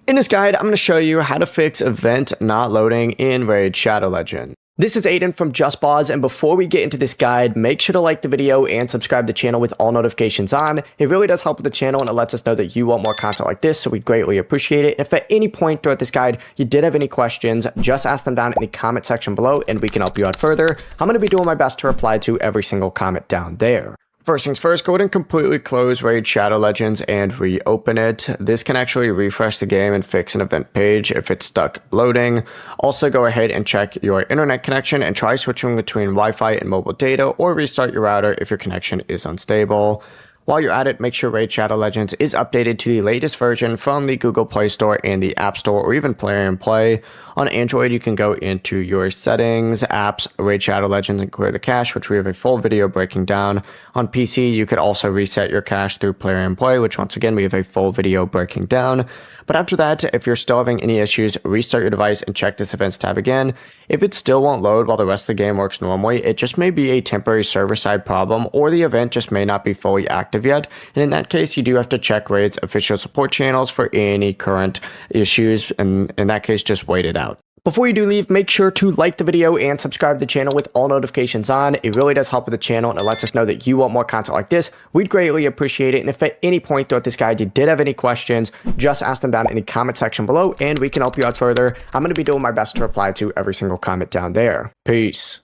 In this guide, I'm going to show you how to fix event not loading in Raid Shadow Legends. This is Aiden from JustBoz, and before we get into this guide, make sure to like the video and subscribe to the channel with all notifications on. It really does help with the channel, and it lets us know that you want more content like this, so we greatly appreciate it. If at any point throughout this guide you did have any questions, just ask them down in the comment section below, and we can help you out further. I'm going to be doing my best to reply to every single comment down there. First things first, go ahead and completely close Raid Shadow Legends and reopen it. This can actually refresh the game and fix an event page if it's stuck loading. Also, go ahead and check your internet connection and try switching between Wi-Fi and mobile data, or restart your router if your connection is unstable. While you're at it, make sure Raid Shadow Legends is updated to the latest version from the Google Play Store and the App Store, or even Plarium Play. On Android, you can go into your settings, apps, Raid Shadow Legends, and clear the cache, which we have a full video breaking down. On PC, you could also reset your cache through Plarium Play, which once again, we have a full video breaking down. But after that, if you're still having any issues, restart your device and check this events tab again. If it still won't load while the rest of the game works normally, it just may be a temporary server-side problem, or the event just may not be fully active yet. And in that case, you do have to check Raid's official support channels for any current issues, and in that case, just wait it out. Before you do leave, make sure to like the video and subscribe to the channel with all notifications on. It really does help with the channel, and it lets us know that you want more content like this. We'd greatly appreciate it. And if at any point throughout this guide you did have any questions, just ask them down in the comment section below, and we can help you out further. I'm going to be doing my best to reply to every single comment down there. Peace.